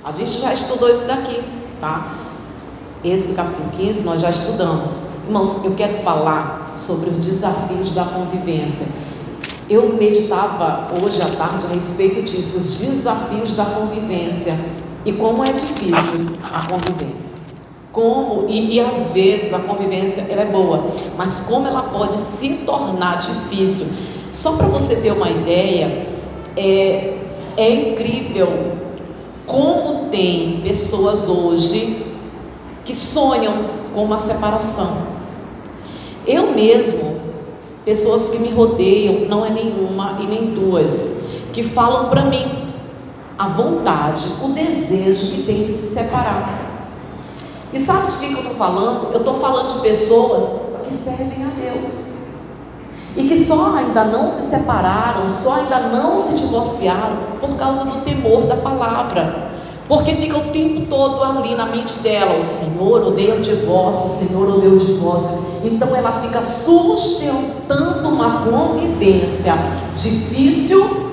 A gente já estudou isso daqui, tá? Êxodo capítulo 15 nós já estudamos. Irmãos, eu quero falar sobre os desafios da convivência. Eu meditava hoje à tarde a respeito disso, os desafios da convivência e como é difícil a convivência. E às vezes a convivência ela é boa, mas como ela pode se tornar difícil. Só para você ter uma ideia, é incrível como tem pessoas hoje que sonham com uma separação. Eu mesmo, pessoas que me rodeiam, não é nenhuma e nem duas, que falam para mim a vontade, o desejo que tem de se separar. E sabe de quem que eu estou falando? Eu estou falando de pessoas que servem a Deus e que só ainda não se separaram, só ainda não se divorciaram por causa do temor da palavra, porque fica o tempo todo ali na mente dela: o Senhor odeia o divórcio, o Senhor odeia o divórcio. Então ela fica sustentando uma convivência difícil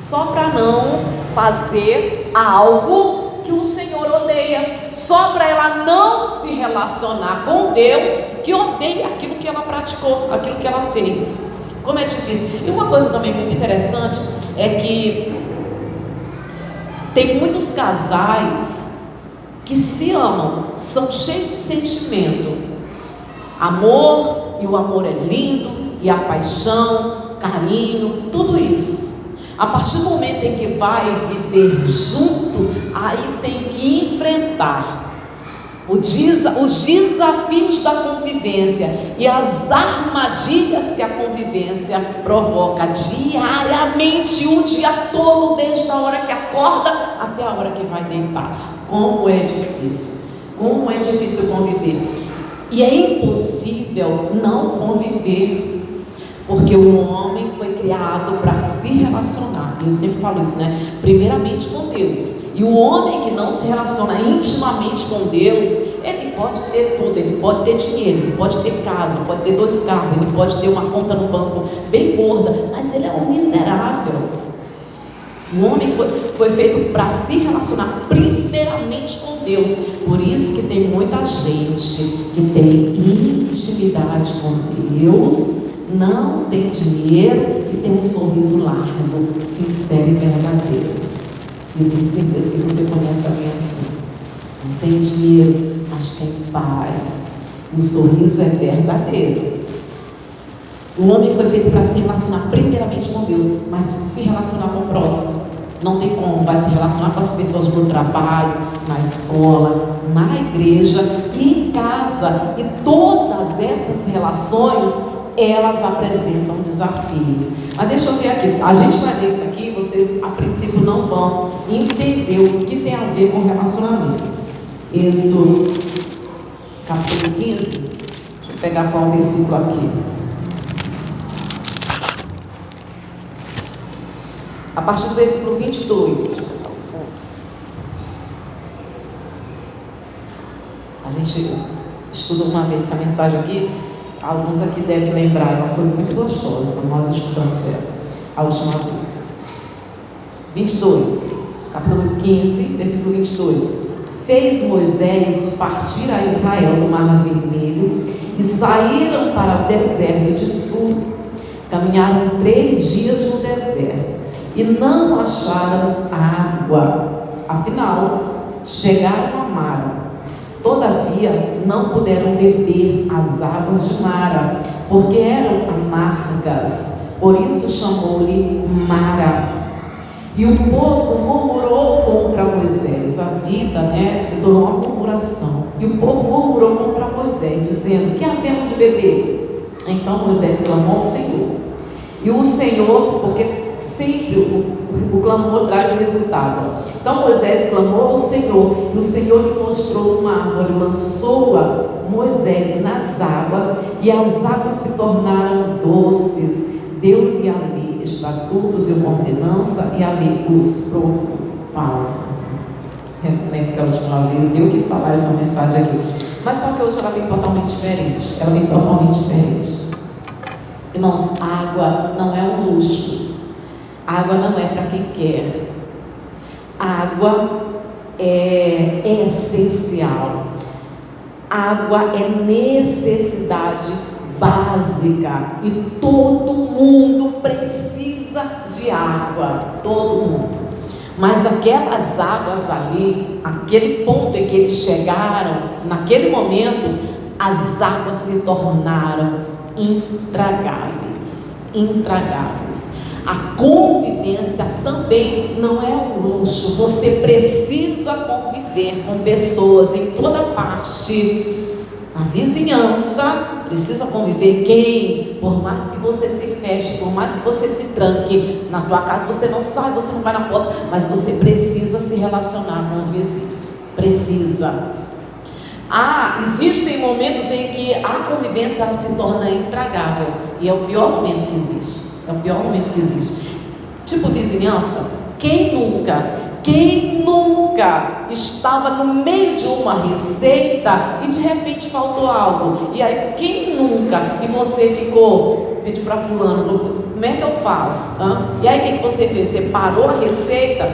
só para não fazer algo que o Senhor odeia, só para ela não se relacionar com Deus, que odeia aquilo que ela praticou, aquilo que ela fez. Como é difícil. E uma coisa também muito interessante é que tem muitos casais que se amam, são cheios de sentimento, amor, e o amor é lindo, e a paixão, carinho, tudo isso. A partir do momento em que vai viver junto, aí tem que enfrentar os desafios da convivência e as armadilhas que a convivência provoca diariamente, o dia todo, desde a hora que acorda até a hora que vai deitar. Como é difícil conviver. E é impossível não conviver, porque o homem foi criado para se relacionar. Eu sempre falo isso, né? Primeiramente com Deus. E o homem que não se relaciona intimamente com Deus, ele pode ter tudo, ele pode ter dinheiro, ele pode ter casa, pode ter 2 carros, ele pode ter uma conta no banco bem gorda, mas ele é um miserável. O homem foi feito para se relacionar primeiramente com Deus. Por isso que tem muita gente que tem intimidade com Deus, não tem dinheiro e tem um sorriso largo, sincero e verdadeiro. Eu tenho certeza que você conhece alguém assim. Não tem dinheiro, mas tem paz. O sorriso é verdadeiro. O homem foi feito para se relacionar primeiramente com Deus, mas se relacionar com o próximo não tem como. Vai se relacionar com as pessoas no trabalho, na escola, na igreja e em casa. E todas essas relações, elas apresentam desafios. Mas deixa eu ver aqui, a gente vai ler isso aqui, vocês a princípio não vão entender o que tem a ver com relacionamento. Êxodo capítulo 15, deixa eu pegar qual versículo aqui. A partir do versículo 22. A gente estudou uma vez essa mensagem aqui. Alguns aqui devem lembrar, ela foi muito gostosa quando nós estudamos ela a última vez. 22, capítulo 15, versículo 22. Fez Moisés partir a Israel do Mar Vermelho e saíram para o deserto de Sur. Caminharam 3 dias no deserto e não acharam água. Afinal, chegaram a Mara. Todavia, não puderam beber as águas de Mara, porque eram amargas. Por isso chamou-lhe Mara. E o povo murmurou contra Moisés. A vida, se tornou uma murmuração. E o povo murmurou contra Moisés, dizendo: que havemos de beber? Então Moisés clamou ao Senhor. E o Senhor, porque sempre o clamor traz resultado. Então Moisés clamou ao Senhor, e o Senhor lhe mostrou uma árvore, lançou-a Moisés nas águas, e as águas se tornaram doces. Deu-lhe ali estatutos e uma ordenança, e ali os provou. Pausa. Lembro que a última vez deu que falar essa mensagem aqui, mas só que hoje ela vem totalmente diferente. Irmãos, água não é um luxo. Água não é para quem quer. Água é essencial. Água é necessidade básica e todo mundo precisa de água, todo mundo. Mas aquelas águas ali, aquele ponto em que eles chegaram, naquele momento, as águas se tornaram intragáveis, intragáveis. A convivência também não é um luxo. Você precisa conviver com pessoas em toda parte. A vizinhança precisa conviver. Quem, por mais que você se feche, por mais que você se tranque, na tua casa você não sai, você não vai na porta, mas você precisa se relacionar com os vizinhos. Precisa. Existem momentos em que a convivência ela se torna intragável. E é o pior momento que existe. É o pior momento que existe. Tipo vizinhança, quem nunca estava no meio de uma receita e de repente faltou algo? E aí, quem nunca? E você pediu para fulano, como é que eu faço? E aí, o que você fez? Você parou a receita?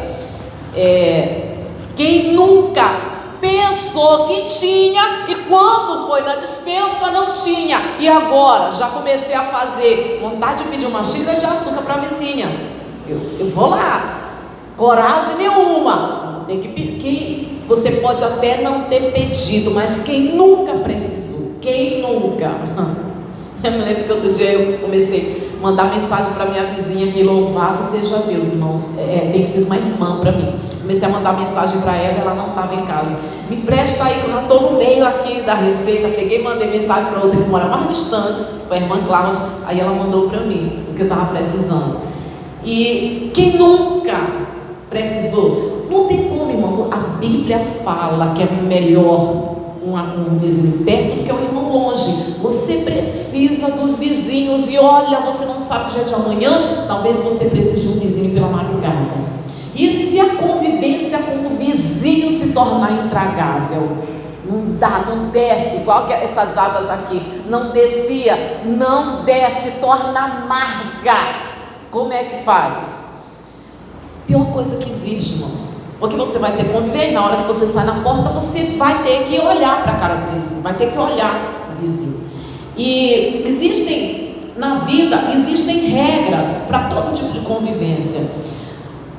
Quem nunca pensou que tinha e quando foi na despensa não tinha? E agora, já comecei a fazer vontade de pedir uma xícara de açúcar para a vizinha. Eu vou lá. Coragem nenhuma. Tem que pedir. Você pode até não ter pedido, mas quem nunca precisou? Quem nunca? Eu me lembro que outro dia eu comecei a mandar mensagem para minha vizinha que louvado seja Deus, irmãos. Tem sido uma irmã para mim. Comecei a mandar mensagem para ela não estava em casa. Me presta aí que eu já estou no meio aqui da receita. Peguei e mandei mensagem para outra que mora mais distante, foi a irmã Cláudia. Aí ela mandou para mim o que eu estava precisando. E quem nunca precisou? Não tem como, irmão. A Bíblia fala que é melhor um vizinho perto do que um irmão longe. Você precisa dos vizinhos. E olha, você não sabe o dia de amanhã. Talvez você precise de um vizinho pela madrugada. E se a convivência com o vizinho se tornar intragável? Não desce, igual que essas águas aqui. Não descia, não desce, torna amarga. Como é que faz? Pior coisa que existe, irmãos. Porque você vai ter que conviver, e na hora que você sai na porta, você vai ter que olhar para a cara do vizinho, vai ter que olhar para o vizinho. E na vida, existem regras para todo tipo de convivência.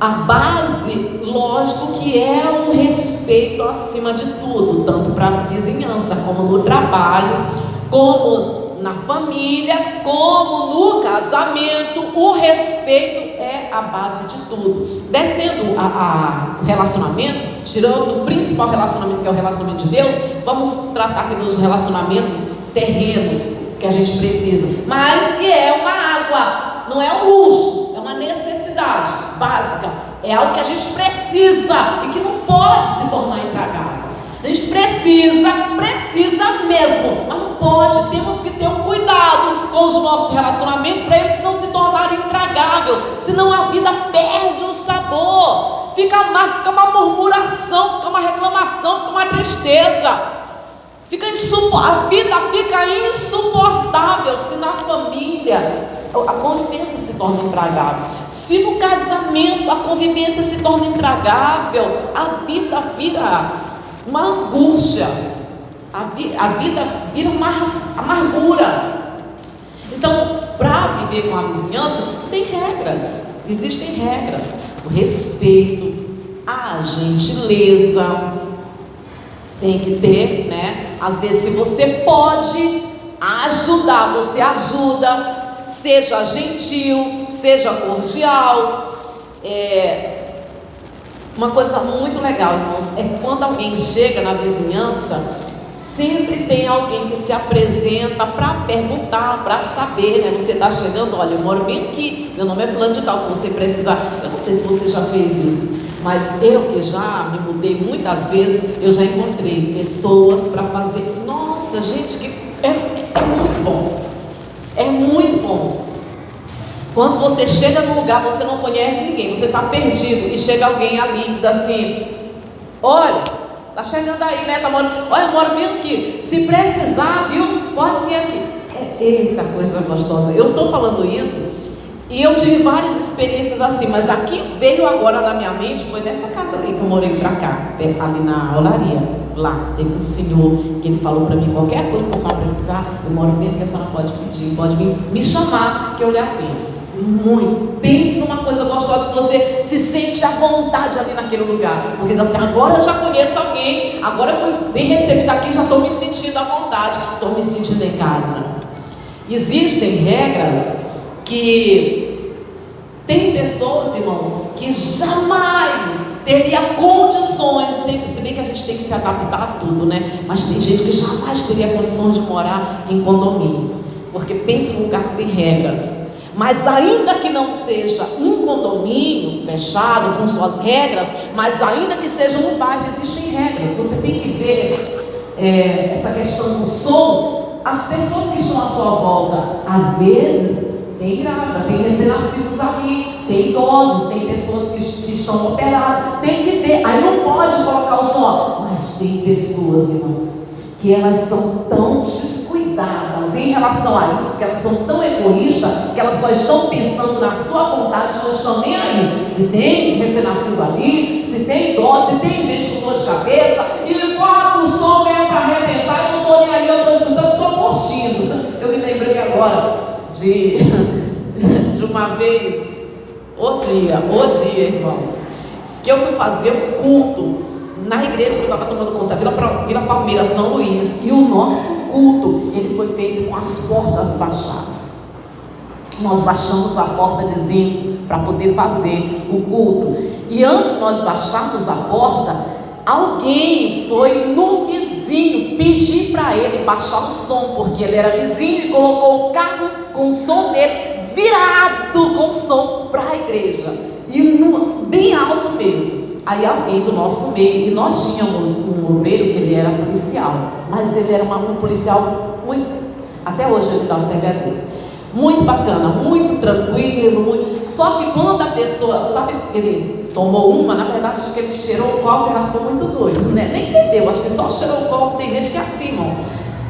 A base, lógico que é o respeito acima de tudo, tanto para a vizinhança, como no trabalho, como na família, como no casamento. O respeito é a base de tudo. Descendo o relacionamento, tirando o principal relacionamento, que é o relacionamento de Deus, vamos tratar aqui dos relacionamentos terrenos que a gente precisa, mas que é uma água, não é um luxo, é uma necessidade básica, é algo que a gente precisa e que não pode se tornar intragável. A gente precisa mesmo, mas não pode. Temos que ter um cuidado com os nossos relacionamentos para eles não se tornarem intragáveis, senão a vida perde o sabor, fica amargo, fica uma murmuração, fica uma reclamação, fica uma tristeza, a vida fica insuportável. Se na família a convivência se torna intragável, se no casamento a convivência se torna intragável, a vida vira uma angústia, a vida vira uma amargura. Então, para viver com a vizinhança, tem regras, existem regras. O respeito, a gentileza, tem que ter, né? Às vezes, se você pode ajudar, você ajuda, seja gentil, seja cordial. Uma coisa muito legal, irmãos, é quando alguém chega na vizinhança, sempre tem alguém que se apresenta para perguntar, para saber, né? Você está chegando, olha, eu moro bem aqui, meu nome é fulano de tal, se você precisar. Eu não sei se você já fez isso, mas eu que já me mudei muitas vezes, eu já encontrei pessoas para fazer. Nossa, gente, que é muito bom, é muito bom. Quando você chega num lugar, você não conhece ninguém, você está perdido, e chega alguém ali e diz assim: olha, tá chegando aí, né? Olha, eu moro bem aqui, se precisar, viu, pode vir aqui. Eita, coisa gostosa. Eu estou falando isso, E eu tive várias experiências assim, mas aqui veio agora na minha mente, foi nessa casa ali que eu morei pra cá, ali na Olaria. Lá teve um senhor que ele falou para mim: qualquer coisa que a senhora precisar, eu moro bem aqui, a senhora pode pedir, pode vir me chamar, que eu lhe atendo. Muito. Pense numa coisa gostosa, que você se sente à vontade ali naquele lugar. Porque assim, agora eu já conheço alguém, agora eu fui bem recebida aqui, já estou me sentindo à vontade, estou me sentindo em casa. Existem regras que tem pessoas, irmãos, que jamais teria condições, se bem que a gente tem que se adaptar a tudo, né? Mas tem gente que jamais teria condições de morar em condomínio, porque pensa num lugar que tem regras. Mas ainda que não seja um condomínio fechado com suas regras, mas ainda que seja um bairro, existem regras. Você tem que ver essa questão do som. As pessoas que estão à sua volta, às vezes tem grávida, tem recém-nascidos ali, tem idosos, tem pessoas que estão operadas, tem que ver, aí não pode colocar o som. Mas tem pessoas, irmãos, que elas são tão descuidadas em relação a isso, que elas são tão egoístas, que elas só estão pensando na sua vontade, não estão nem aí. Se tem recém-nascido ali, se tem idoso, se tem gente com dor de cabeça, e bota o som mesmo para arrebentar, eu não estou nem aí, eu estou escutando, estou curtindo. Eu me lembrei agora de uma vez, o dia, irmãos, que eu fui fazer um culto na igreja que eu estava tomando conta, Vila Palmeira, São Luís, e o nosso culto, ele foi feito com as portas baixadas. Nós baixamos a porta de zinco para poder fazer o culto, e antes de nós baixarmos a porta, alguém foi no vizinho pedir para ele baixar o som, porque ele era vizinho e colocou o carro com o som dele virado com o som para a igreja, e bem alto mesmo. Aí alguém do nosso meio, e nós tínhamos um obreiro que ele era policial, mas ele era um policial muito, até hoje ele dá certo a Deus, muito bacana, muito tranquilo, só que quando a pessoa, sabe, ele tomou uma, na verdade acho que ele cheirou o copo e ela ficou muito doida, né? Nem bebeu, acho que só cheirou o copo. Tem gente que é assim, irmão,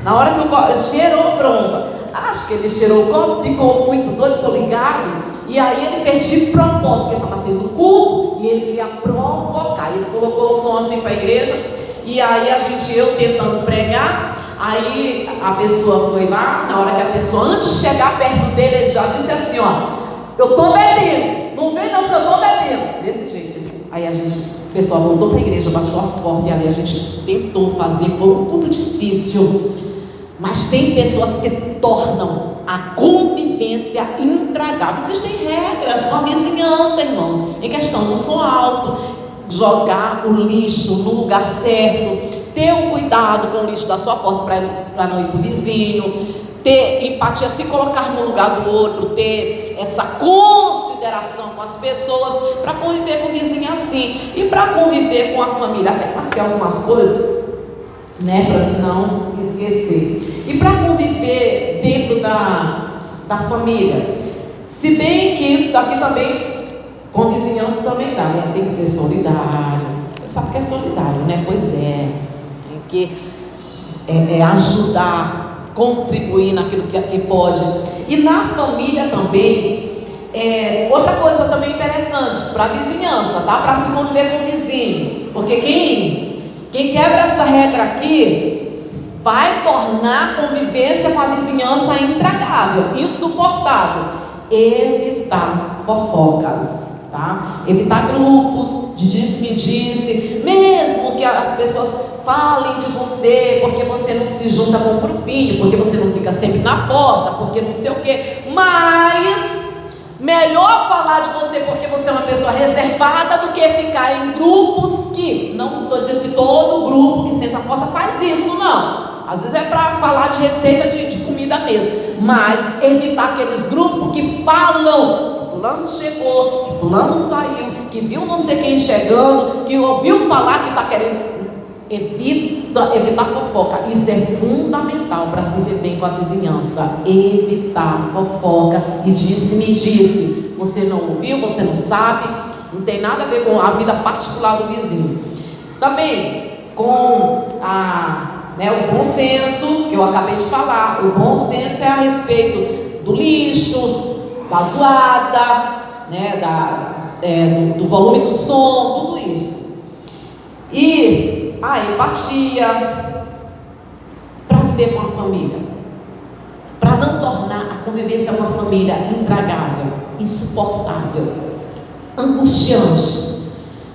na hora que o copo cheirou, pronto, acho que ele cheirou o copo, ficou muito doido, ficou ligado. E aí ele fez de propósito, que ele estava tendo culto, e ele queria provocar. Ele colocou o som assim para a igreja, e aí eu tentando pregar, aí a pessoa foi lá, na hora que a pessoa, antes de chegar perto dele, ele já disse assim, ó: eu estou bebendo, não vem não que eu estou bebendo, desse jeito. Aí o pessoal voltou para a igreja, baixou as portas, e ali a gente tentou fazer, foi um culto difícil, mas tem pessoas que tornam a convivência intragável. Existem regras com a vizinhança, irmãos, em questão do som alto, jogar o lixo no lugar certo, ter um cuidado com o lixo da sua porta para não ir para o vizinho, ter empatia, se colocar no lugar do outro, ter essa consideração com as pessoas, para conviver com o vizinho assim, e para conviver com a família. Até marquei algumas coisas, né, para não esquecer. E para conviver dentro da família, se bem que isso daqui também, com vizinhança também dá, né? Tem que ser solidário. Você sabe que é solidário, né? Pois é. Tem que ajudar, contribuir naquilo que pode. E na família também, outra coisa também interessante, para a vizinhança, tá? Para se conviver com o vizinho. Porque quem quebra essa regra aqui vai tornar a convivência com a vizinhança intragável, insuportável. Evitar fofocas, tá? Evitar grupos de disse-me-disse, mesmo que as pessoas falem de você, porque você não se junta com o grupinho, porque você não fica sempre na porta, porque não sei o quê, mas melhor falar de você porque você é uma pessoa reservada do que ficar em grupos que, não estou dizendo que todo grupo que senta na porta faz isso, não. Às vezes é para falar de receita de comida mesmo, mas evitar aqueles grupos que falam que fulano chegou, que fulano saiu, que viu não sei quem chegando, que ouviu falar que está querendo. Evitar fofoca. Isso é fundamental para se ver bem com a vizinhança. Evitar fofoca e disse-me-disse. Você não ouviu, você não sabe, não tem nada a ver com a vida particular do vizinho. Também com o bom senso, que eu acabei de falar. O bom senso é a respeito do lixo, da zoada, né, do volume do som, tudo isso. E a empatia para viver com a família, para não tornar a convivência com a família intragável, insuportável, angustiante.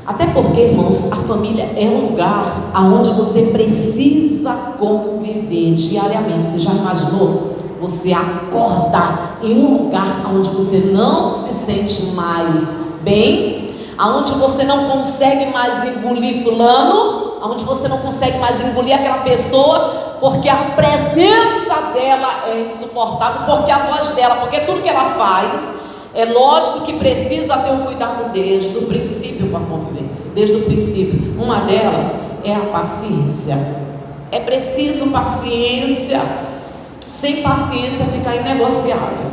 Até porque, irmãos, a família é um lugar onde você precisa conviver diariamente. Você já imaginou você acordar em um lugar onde você não se sente mais bem, onde você não consegue mais engolir fulano, onde você não consegue mais engolir aquela pessoa, porque a presença dela é insuportável, porque a voz dela, porque tudo que ela faz, é lógico que precisa ter um cuidado desde o princípio com a convivência, desde o princípio. Uma delas é a paciência. É preciso paciência. Sem paciência fica inegociável,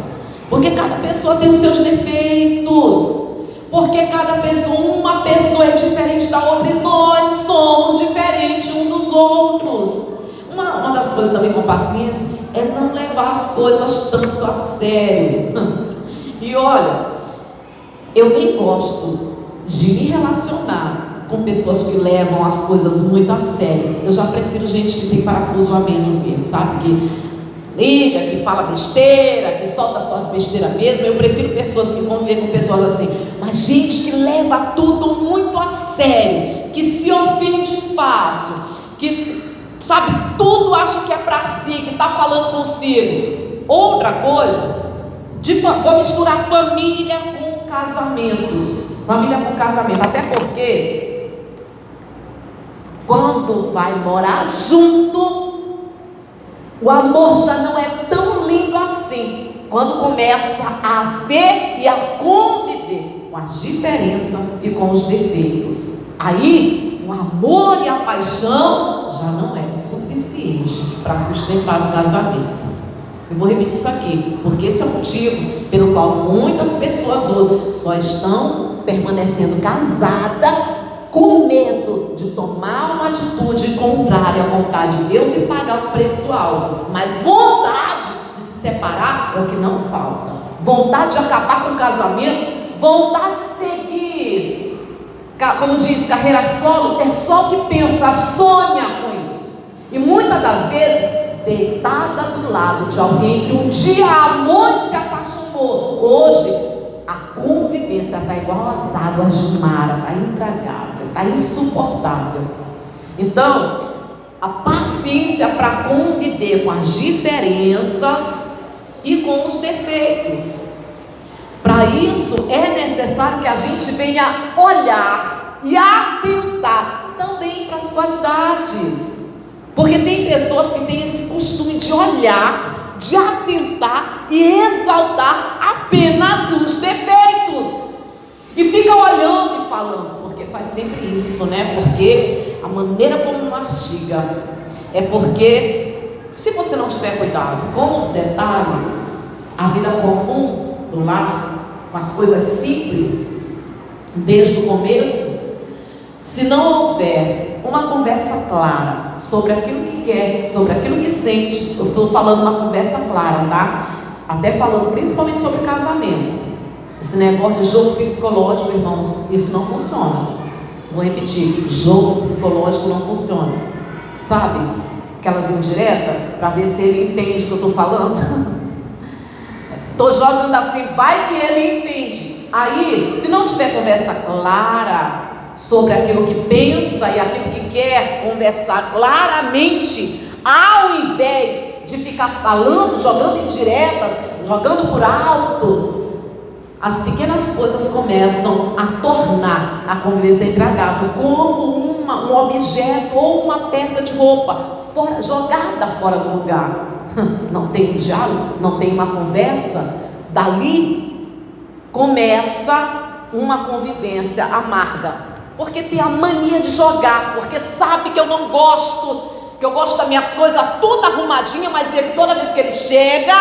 porque cada pessoa tem os seus defeitos, porque cada pessoa, uma pessoa é diferente da outra, e nós somos diferentes uns dos outros. Uma das coisas também com paciência é não levar as coisas tanto a sério. E olha, eu nem gosto de me relacionar com pessoas que levam as coisas muito a sério. Eu já prefiro gente que tem parafuso a menos mesmo, sabe? Que liga, que fala besteira, que solta suas besteiras mesmo. Eu prefiro pessoas que convivem com pessoas assim. Mas gente que leva tudo muito a sério, que se ofende fácil, que, sabe, tudo acha que é pra si, que está falando consigo. Outra coisa, vou misturar família com casamento. Família com casamento, até porque quando vai morar junto, o amor já não é tão lindo assim. Quando começa a ver e a conviver com as diferenças e com os defeitos, aí o amor e a paixão já não é suficiente para sustentar o casamento. Eu vou repetir isso aqui, porque esse é o motivo pelo qual muitas pessoas hoje só estão permanecendo casadas com medo de tomar uma atitude contrária à vontade de Deus e pagar um preço alto. Mas vontade de se separar é o que não falta. Vontade de acabar com o casamento, vontade de seguir, como diz, carreira solo, é só o que pensa, sonha com isso. E muitas das vezes deitada do lado de alguém que um dia amou e se apaixonou. Hoje a convivência está igual às águas de mar, está intragável, está insuportável. Então, a paciência para conviver com as diferenças e com os defeitos. Para isso é necessário que a gente venha olhar e atentar também para as qualidades. Porque tem pessoas que têm esse costume de olhar, de atentar e exaltar apenas os defeitos. E fica olhando e falando, porque faz sempre isso, né? Porque a maneira como mastiga é porque, se você não tiver cuidado com os detalhes, a vida comum do lar, com as coisas simples, desde o começo, se não houver uma conversa clara sobre aquilo que quer, sobre aquilo que sente, eu estou falando uma conversa clara, tá? Até falando principalmente sobre casamento. Esse negócio de jogo psicológico, irmãos, isso não funciona. Vou repetir, jogo psicológico não funciona. Sabe? Aquelas indiretas, para ver se ele entende o que eu estou falando. Estou jogando assim, vai que ele entende. Aí, se não tiver conversa clara sobre aquilo que pensa e aquilo que quer conversar claramente, ao invés de ficar falando, jogando indiretas, jogando por alto, as pequenas coisas começam a tornar a convivência intragável, como um objeto ou uma peça de roupa jogada fora do lugar. Não tem um diálogo, não tem uma conversa. Dali começa uma convivência amarga, porque tem a mania de jogar, porque sabe que eu não gosto, que eu gosto das minhas coisas tudo arrumadinha, mas ele, toda vez que ele chega,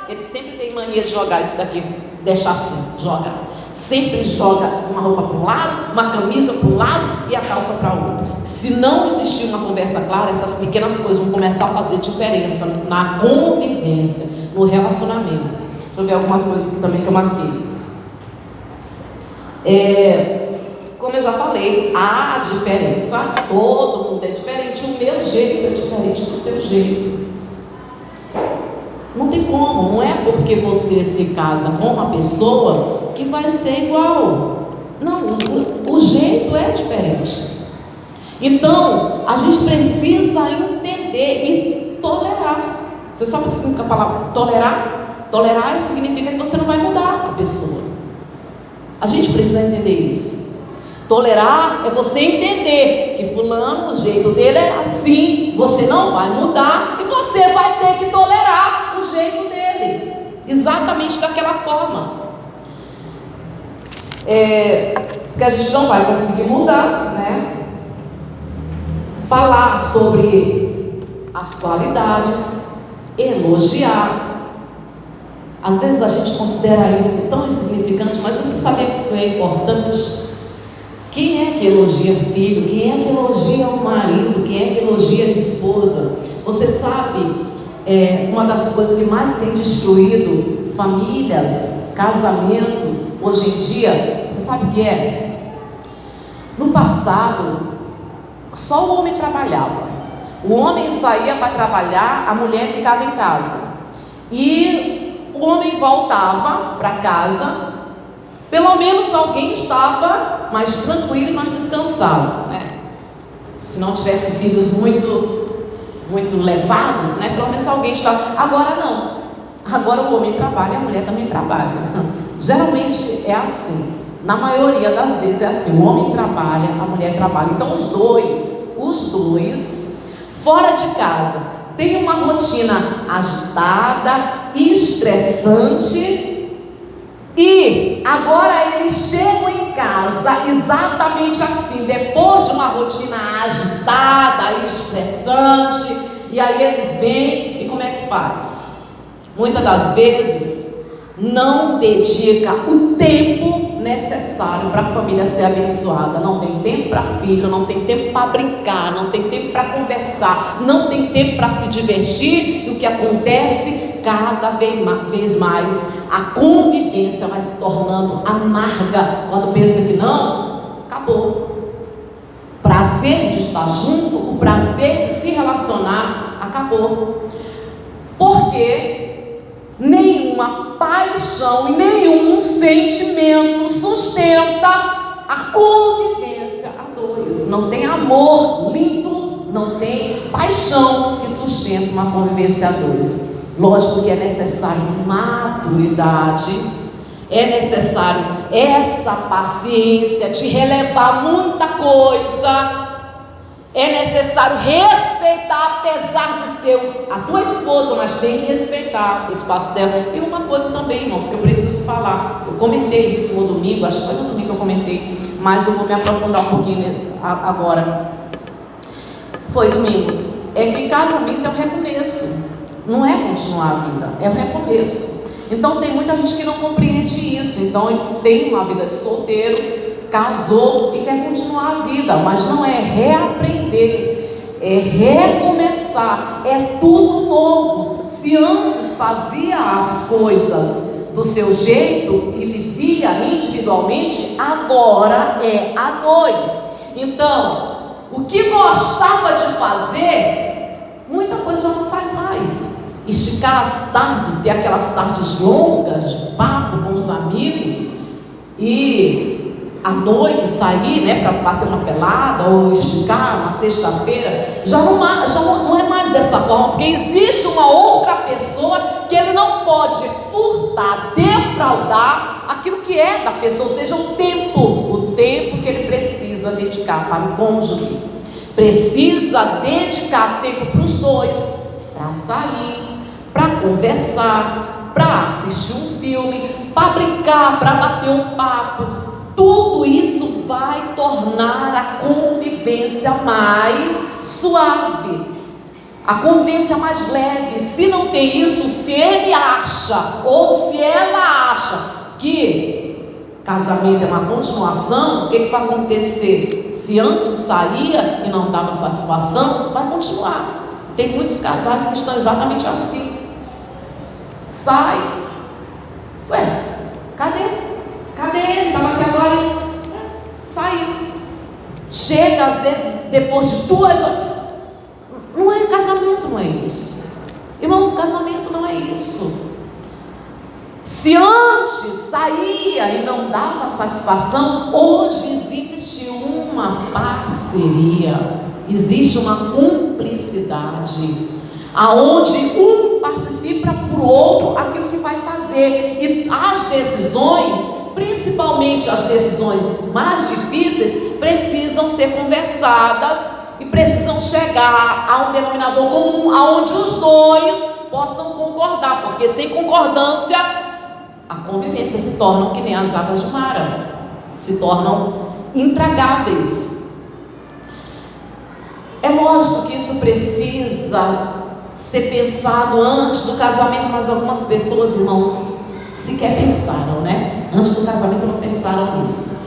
ele sempre tem mania de jogar isso daqui, deixar assim, joga, sempre joga uma roupa para um lado, uma camisa para um lado e a calça para o outro. Se não existir uma conversa clara, essas pequenas coisas vão começar a fazer diferença na convivência, no relacionamento. eu ver algumas coisas aqui também que eu marquei. Como eu já falei, há diferença, todo mundo é diferente, o meu jeito é diferente do seu jeito. Não tem como, não é porque você se casa com uma pessoa que vai ser igual. Não, o jeito é diferente. Então, a gente precisa entender e tolerar. Você sabe o que significa a palavra tolerar? Tolerar significa que você não vai mudar a pessoa. A gente precisa entender isso. Tolerar é você entender que fulano, o jeito dele é assim, você não vai mudar e você vai ter que tolerar o jeito dele, exatamente daquela forma. Porque a gente não vai conseguir mudar, né? Falar sobre as qualidades, elogiar. Às vezes a gente considera isso tão insignificante, mas você sabia que isso é importante? Quem é que elogia filho? Quem é que elogia o marido? Quem é que elogia a esposa? Você sabe, uma das coisas que mais tem destruído famílias, casamento, hoje em dia, você sabe o que é? No passado, só o homem trabalhava. O homem saía para trabalhar, a mulher ficava em casa. E o homem voltava para casa, pelo menos alguém estava mais tranquilo e mais descansado, né? Se não tivesse filhos muito levados, né? Pelo menos alguém estava. Agora não. Agora o homem trabalha e a mulher também trabalha. Geralmente é assim. Na maioria das vezes é assim. O homem trabalha, a mulher trabalha. Então os dois, fora de casa, tem uma rotina agitada, estressante. E agora eles chegam em casa exatamente assim, depois de uma rotina agitada, estressante, e aí eles vêm e como é que faz? Muitas das vezes não dedica o tempo necessário para a família ser abençoada. Não tem tempo para filho, não tem tempo para brincar, não tem tempo para conversar, não tem tempo para se divertir. E o que acontece? Cada vez mais a convivência vai se tornando amarga. Quando pensa que não, acabou. O prazer de estar junto, o prazer de se relacionar, acabou. Porque nenhuma paixão e nenhum sentimento sustenta a convivência a dois. Não tem amor limpo, não tem paixão que sustenta uma convivência a dois. Lógico que é necessário maturidade, é necessário essa paciência de relevar muita coisa, é necessário respeitar, apesar de ser a tua esposa, mas tem que respeitar o espaço dela. E uma coisa também, irmãos, que eu preciso falar, eu comentei isso no domingo, acho que foi no domingo que eu comentei, mas eu vou me aprofundar um pouquinho agora. Foi domingo. É que casamento é o recomeço. Não é continuar a vida, é o recomeço. Então tem muita gente que não compreende isso. Então ele tem uma vida de solteiro, casou e quer continuar a vida, mas não é reaprender, é recomeçar, é tudo novo. Se antes fazia as coisas do seu jeito e vivia individualmente, agora é a dois. Então, o que gostava de fazer, muita coisa já não faz mais. Esticar as tardes, ter aquelas tardes longas de papo com os amigos e à noite sair, né, para bater uma pelada ou esticar uma sexta-feira, já não é mais dessa forma, porque existe uma outra pessoa que ele não pode furtar, defraudar aquilo que é da pessoa, ou seja, o tempo que ele precisa dedicar para o cônjuge. Precisa dedicar tempo para os dois, para sair, para conversar, para assistir um filme, para brincar, para bater um papo. Tudo isso vai tornar a convivência mais suave, a convivência mais leve. Se não tem isso, se ele acha ou se ela acha que casamento é uma continuação, o que vai acontecer? Se antes saía e não dava satisfação, vai continuar. Tem muitos casais que estão exatamente assim. Sai, Ué, cadê? Cadê ele? Estava aqui agora e saiu. Chega às vezes depois de 2 horas. Não é casamento, não é isso. Irmãos, casamento não é isso. Se antes saía e não dava satisfação, hoje existe uma parceria, existe uma cumplicidade, aonde um participa pro outro aquilo que vai fazer, e as decisões, principalmente as decisões mais difíceis, precisam ser conversadas e precisam chegar a um denominador comum, aonde os dois possam concordar, porque sem concordância a convivência se torna que nem as águas de Mara, se tornam intragáveis. É lógico que isso precisa ser pensado antes do casamento, mas algumas pessoas, irmãos, sequer pensaram, né? Antes do casamento não pensaram nisso.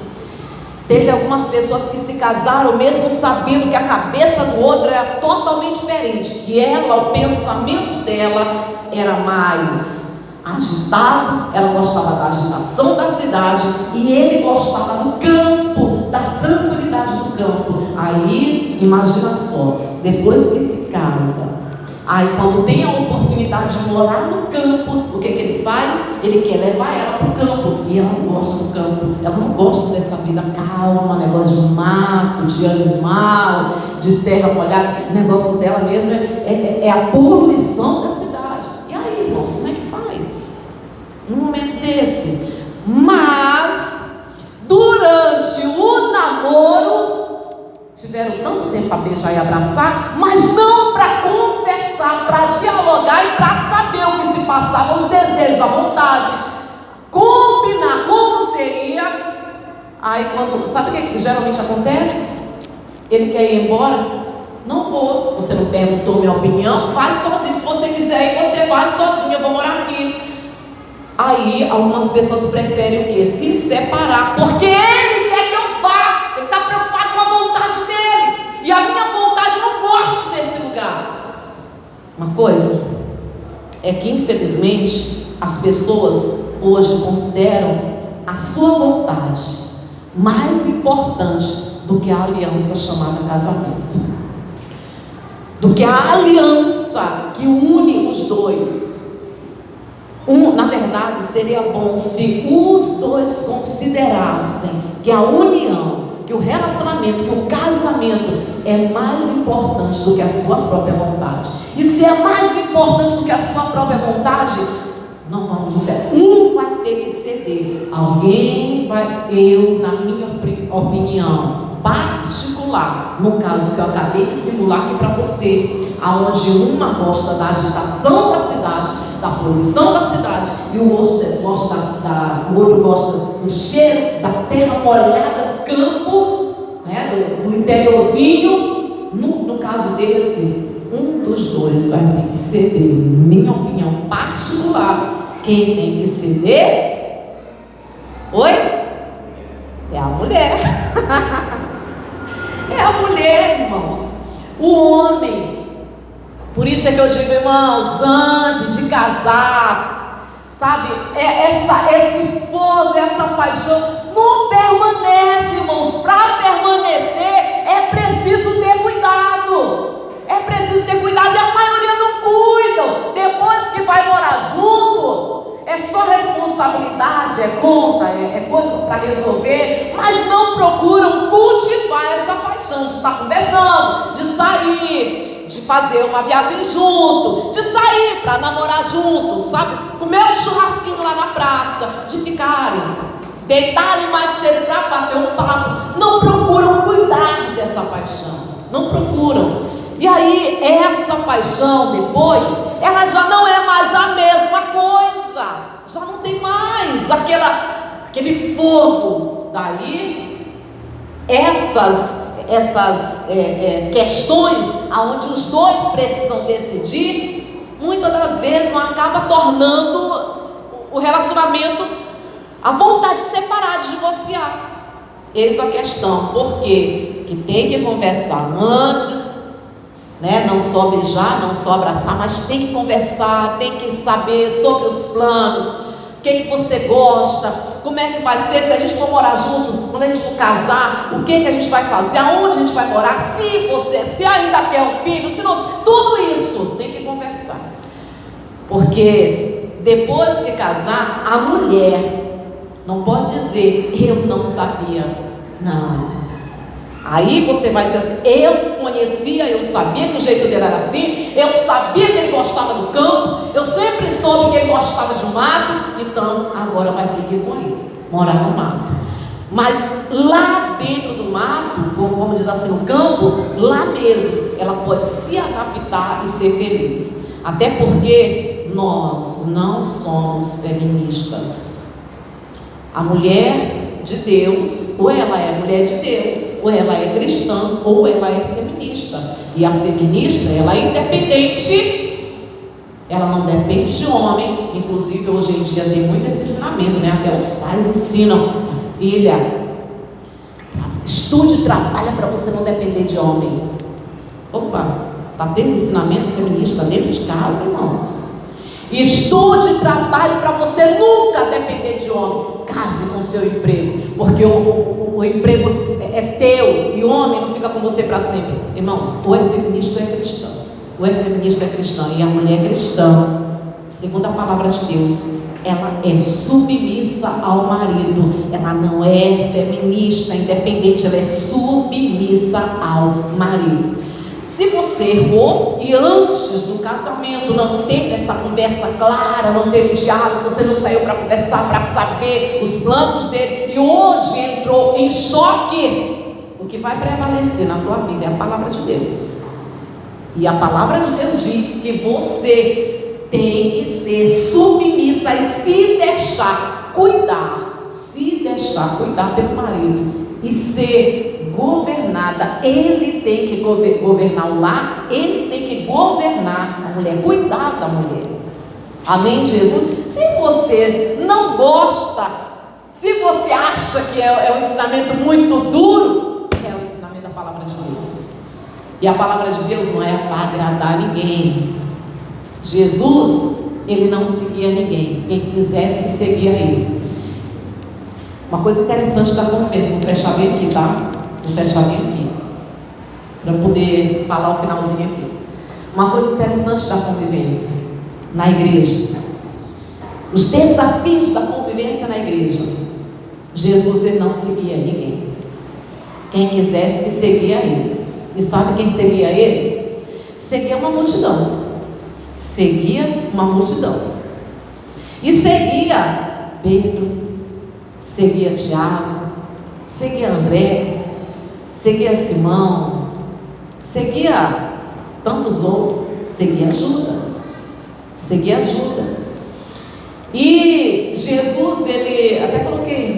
Teve algumas pessoas que se casaram mesmo sabendo que a cabeça do outro era totalmente diferente, que ela, o pensamento dela era mais agitado, ela gostava da agitação da cidade e ele gostava do campo, da tranquilidade do campo. Aí, imagina só, depois que se casa, aí quando tem a oportunidade de morar no campo, o que ele faz? Ele quer levar ela para o campo, e ela não gosta do campo, ela não gosta dessa vida calma, negócio de mato, de animal, de terra molhada. O negócio dela mesmo é a poluição da cidade. E aí, irmãos, como é que faz num momento desse? Mas durante o namoro tiveram tanto tempo para beijar e abraçar, mas não para conversar, para dialogar e para saber o que se passava, os desejos, a vontade, combinar como seria. Aí quando, sabe o que geralmente acontece? Ele quer ir embora? Não vou. Você não perguntou minha opinião? Vai sozinho. Se você quiser ir, você vai sozinho. Eu vou morar aqui. Aí algumas pessoas preferem o quê? Se separar, porque ele quer que eu vá. Ele está preocupado com a vontade dele, e a minha vontade, eu não gosto desse lugar. Uma coisa é que infelizmente as pessoas hoje consideram a sua vontade mais importante do que a aliança chamada casamento, do que a aliança que une os dois. Na verdade, seria bom se os dois considerassem que a união, que o relacionamento, que o casamento é mais importante do que a sua própria vontade. E se é mais importante do que a sua própria vontade, não vamos dizer, um vai ter que ceder. Alguém vai, eu, na minha opinião particular, no caso que eu acabei de simular aqui para você, aonde uma gosta da agitação da cidade, da poluição da cidade, e o outro gosta do cheiro da terra molhada do campo, né, do interiorzinho. No caso desse, um dos dois vai ter que ceder. Minha opinião particular, quem tem que ceder? Oi? É a mulher. É a mulher, irmãos. O homem. Por isso é que eu digo, irmãos, antes de casar, sabe, esse fogo, essa paixão não permanece, irmãos. Para permanecer é preciso ter cuidado. É preciso ter cuidado, e a maioria não cuidam. Depois que vai morar junto, é só responsabilidade, é conta, é coisas para resolver, mas não procuram cultivar essa paixão de estar conversando, de sair, de fazer uma viagem junto, de sair para namorar junto, sabe? Comer um churrasquinho lá na praça, de ficarem, deitarem mais cedo para bater um papo. Não procuram cuidar dessa paixão, não procuram. E aí essa paixão depois, ela já não é mais a mesma coisa, já não tem mais aquele fogo. Daí essas questões aonde os dois precisam decidir, muitas das vezes acaba tornando o relacionamento, a vontade de separar, de divorciar. Eis a questão, porque que tem que conversar antes, né? Não só beijar, não só abraçar, mas tem que conversar, tem que saber sobre os planos, que você gosta, como é que vai ser, se a gente for morar juntos, quando a gente for casar, o que a gente vai fazer, aonde a gente vai morar, se ainda quer um filho, se não, tudo isso tem que conversar. Porque depois que casar, a mulher não pode dizer, eu não sabia. Não. Aí você vai dizer assim, eu conhecia, eu sabia que o jeito dele era assim, eu sabia que ele gostava do campo, eu sempre soube que ele gostava de um mato, então agora vai ter que ir com ele, morar no mato. Mas lá dentro do mato, como diz assim, no campo, lá mesmo, ela pode se adaptar e ser feliz. Até porque nós não somos feministas. A mulher de Deus, ou ela é mulher de Deus, ou ela é cristã, ou ela é feminista. E a feminista, ela é independente, ela não depende de homem. Inclusive hoje em dia tem muito esse ensinamento, né? Até os pais ensinam, filha, estude e trabalha para você não depender de homem. Opa, está tendo ensinamento feminista dentro de casa, irmãos? Estude e trabalhe para você nunca depender de homem. Case com o seu emprego, porque o emprego é teu, e o homem não fica com você para sempre. Irmãos, ou é feminista ou é cristão. Ou é feminista ou é cristã. E a mulher cristã, segundo a palavra de Deus, ela é submissa ao marido. Ela não é feminista, independente, ela é submissa ao marido. Se você errou e antes do casamento não teve essa conversa clara, não teve diálogo, você não saiu para conversar, para saber os planos dele, e hoje entrou em choque, o que vai prevalecer na tua vida é a palavra de Deus. E a palavra de Deus diz que você tem que ser submissa e se deixar cuidar pelo marido e ser governada. Ele tem que governar o lar, ele tem que governar a mulher, cuidar da mulher. Amém, Jesus? Se você não gosta, se você acha que é um ensinamento muito duro, é o ensinamento da palavra de Deus. E a palavra de Deus não é para agradar ninguém. Jesus, ele não seguia ninguém. Quem quisesse que seguia ele. Uma coisa interessante da conversa, vou fechar bem aqui, tá? Vou fechar bem aqui, para poder falar o finalzinho aqui. Uma coisa interessante da convivência na igreja, os desafios da convivência na igreja. Jesus, ele não seguia ninguém. Quem quisesse que seguia ele. E sabe quem seguia ele? Seguia uma multidão. Seguia uma multidão. E seguia Pedro, seguia Tiago, seguia André, seguia Simão, seguia tantos outros, seguia Judas. E Jesus, ele, até coloquei